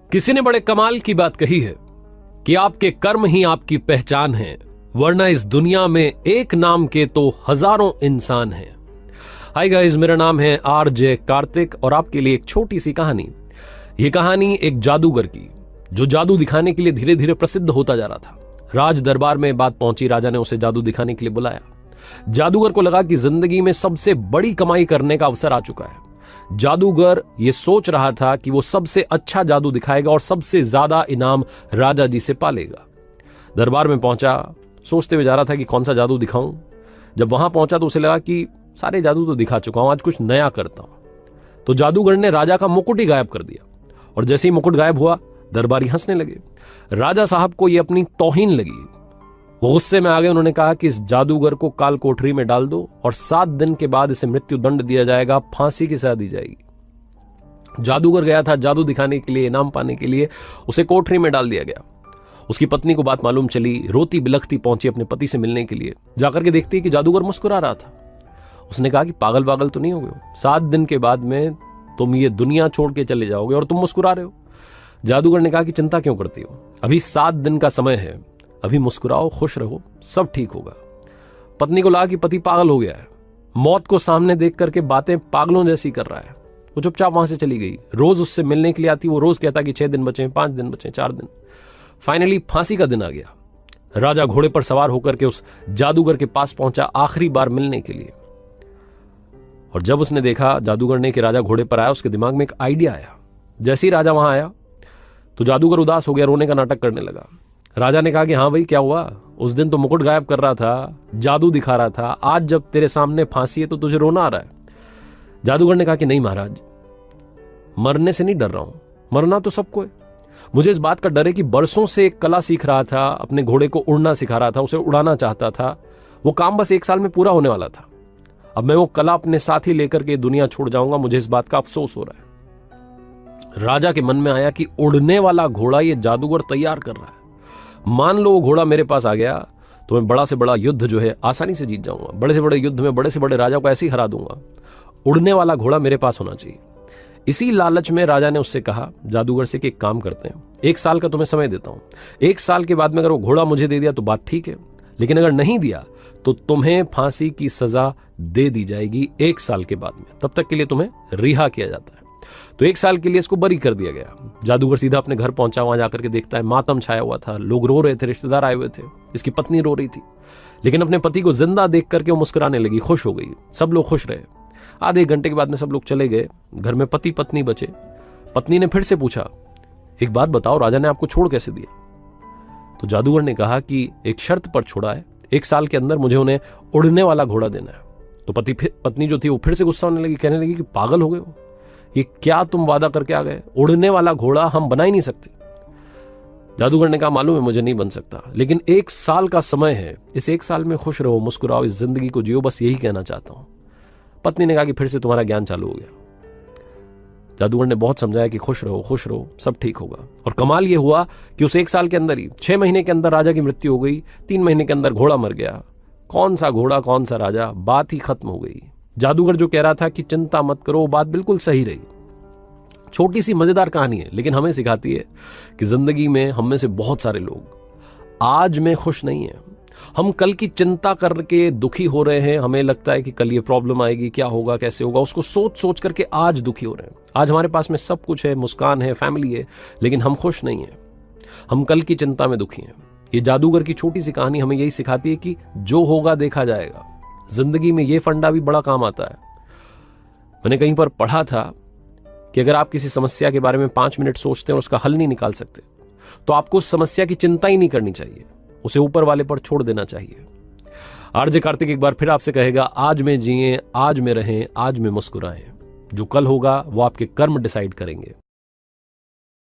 किसी ने बड़े कमाल की बात कही है कि आपके कर्म ही आपकी पहचान है, वरना इस दुनिया में एक नाम के तो हजारों इंसान हैं। हाय गाइस, मेरा नाम है आरजे कार्तिक और आपके लिए एक छोटी सी कहानी। यह कहानी एक जादूगर की, जो जादू दिखाने के लिए धीरे धीरे प्रसिद्ध होता जा रहा था। राज दरबार में बात पहुंची, राजा ने उसे जादू दिखाने के लिए बुलाया। जादूगर को लगा कि जिंदगी में सबसे बड़ी कमाई करने का अवसर आ चुका है। जादूगर ये सोच रहा था कि वो सबसे अच्छा जादू दिखाएगा और सबसे ज्यादा इनाम राजा जी से पालेगा। दरबार में पहुंचा, सोचते हुए जा रहा था कि कौन सा जादू दिखाऊं। जब वहां पहुंचा तो उसे लगा कि सारे जादू तो दिखा चुका हूं, आज कुछ नया करता हूं। तो जादूगर ने राजा का मुकुट ही गायब कर दिया और जैसे ही मुकुट गायब हुआ, दरबारी हंसने लगे। राजा साहब को यह अपनी तौहीन लगी। वो गुस्से में आ गए। उन्होंने कहा कि इस जादूगर को काल कोठरी में डाल दो और 7 दिन के बाद इसे मृत्यु दंड दिया जाएगा, फांसी की सजा दी जाएगी। जादूगर गया था जादू दिखाने के लिए, इनाम पाने के लिए। उसे कोठरी में डाल दिया गया। उसकी पत्नी को बात मालूम चली, रोती बिलखती पहुंची अपने पति से मिलने के लिए। जाकर के देखती कि जादूगर मुस्कुरा रहा था। उसने कहा कि पागल पागल तो नहीं हो गए, 7 दिन के बाद में तुम ये दुनिया छोड़ के चले जाओगे और तुम मुस्कुरा रहे हो। जादूगर ने कहा कि चिंता क्यों करती हो, अभी 7 दिन का समय है, अभी मुस्कुराओ, खुश रहो, सब ठीक होगा। पत्नी को लगा कि पति पागल हो गया है, मौत को सामने देख करके बातें पागलों जैसी कर रहा है। वो चुपचाप वहां से चली गई। रोज उससे मिलने के लिए आती, वो रोज कहता कि 6 दिन बचे, 5 दिन बचे, 4 दिन। फाइनली फांसी का दिन आ गया। राजा घोड़े पर सवार होकर के उस जादूगर के पास पहुंचा आखिरी बार मिलने के लिए। और जब उसने देखा जादूगर ने कि राजा घोड़े पर आया, उसके दिमाग में एक आइडिया आया। जैसे ही राजा वहां आया तो जादूगर उदास हो गया, रोने का नाटक करने लगा। राजा ने कहा कि हाँ भाई, क्या हुआ? उस दिन तो मुकुट गायब कर रहा था, जादू दिखा रहा था, आज जब तेरे सामने फांसी है तो तुझे रोना आ रहा है। जादूगर ने कहा कि नहीं महाराज, मरने से नहीं डर रहा हूं, मरना तो सबको है। मुझे इस बात का डर है कि बरसों से एक कला सीख रहा था, अपने घोड़े को उड़ना सिखा रहा था, उसे उड़ाना चाहता था। वो काम बस 1 साल में पूरा होने वाला था। अब मैं वो कला अपने साथ ही लेकर के दुनिया छोड़ जाऊंगा, मुझे इस बात का अफसोस हो रहा है। राजा के मन में आया कि उड़ने वाला घोड़ा ये जादूगर तैयार कर रहा है। मान लो वो घोड़ा मेरे पास आ गया तो मैं बड़ा से बड़ा युद्ध जो है आसानी से जीत जाऊंगा। बड़े से बड़े युद्ध में बड़े से बड़े राजा को ऐसे ही हरा दूंगा। उड़ने वाला घोड़ा मेरे पास होना चाहिए। इसी लालच में राजा ने उससे कहा, जादूगर से, कि एक काम करते हैं, 1 साल का तुम्हें समय देता हूं। 1 साल के बाद में अगर वो घोड़ा मुझे दे दिया तो बात ठीक है, लेकिन अगर नहीं दिया तो तुम्हें फांसी की सजा दे दी जाएगी 1 साल के बाद में। तब तक के लिए तुम्हें रिहा किया जाता है। तो 1 साल के लिए इसको बरी कर दिया गया। जादूगर सीधा अपने घर पहुंचा। वहां जाकर के देखता है मातम छाया हुआ था, लोग रो रहे थे, रिश्तेदार आए हुए थे, इसकी पत्नी रो रही थी। लेकिन अपने पति को जिंदा देख करके वो मुस्कुराने लगी, खुश हो गई। सब लोग खुश रहे। आधे 1 घंटे के बाद में सब लोग चले गए। घर में पति पत्नी बचे। पत्नी ने फिर से पूछा, एक बात बताओ, राजा ने आपको छोड़ कैसे दिया? तो जादूगर ने कहा कि एक शर्त पर छोड़ा है, 1 साल के अंदर मुझे उन्हें उड़ने वाला घोड़ा देना है। तो पत्नी जो थी वो फिर से गुस्सा होने लगी, कहने लगी कि पागल हो गए हो, ये क्या तुम वादा करके आ गए? उड़ने वाला घोड़ा हम बना ही नहीं सकते। जादूगर ने कहा, मालूम है मुझे नहीं बन सकता, लेकिन 1 साल का समय है, इस 1 साल में खुश रहो, मुस्कुराओ, इस जिंदगी को जियो, बस यही कहना चाहता हूं। पत्नी ने कहा कि फिर से तुम्हारा ज्ञान चालू हो गया। जादूगर ने बहुत समझाया कि खुश रहो, सब ठीक होगा। और कमाल यह हुआ कि उस 1 साल के अंदर ही 6 महीने के अंदर राजा की मृत्यु हो गई। 3 महीने के अंदर घोड़ा मर गया। कौन सा घोड़ा, कौन सा राजा, बात ही खत्म हो गई। जादूगर जो कह रहा था कि चिंता मत करो, बात बिल्कुल सही रही। छोटी सी मजेदार कहानी है, लेकिन हमें सिखाती है कि जिंदगी में हम में से बहुत सारे लोग आज में खुश नहीं है। हम कल की चिंता करके दुखी हो रहे हैं। हमें लगता है कि कल ये प्रॉब्लम आएगी, क्या होगा, कैसे होगा, उसको सोच सोच करके आज दुखी हो रहे हैं। आज हमारे पास में सब कुछ है, मुस्कान है, फैमिली है, लेकिन हम खुश नहीं है। हम कल की चिंता में दुखी हैं। ये जादूगर की छोटी सी कहानी हमें यही सिखाती है कि जो होगा देखा जाएगा। जिंदगी में ये फंडा भी बड़ा काम आता है। मैंने कहीं पर पढ़ा था कि अगर आप किसी समस्या के बारे में 5 मिनट सोचते हैं और उसका हल नहीं निकाल सकते, तो आपको उस समस्या की चिंता ही नहीं करनी चाहिए, उसे ऊपर वाले पर छोड़ देना चाहिए। आरजे कार्तिक एक बार फिर आपसे कहेगा, आज में जिएं, आज में रहें, आज में मुस्कुराएं। जो कल होगा वो आपके कर्म डिसाइड करेंगे।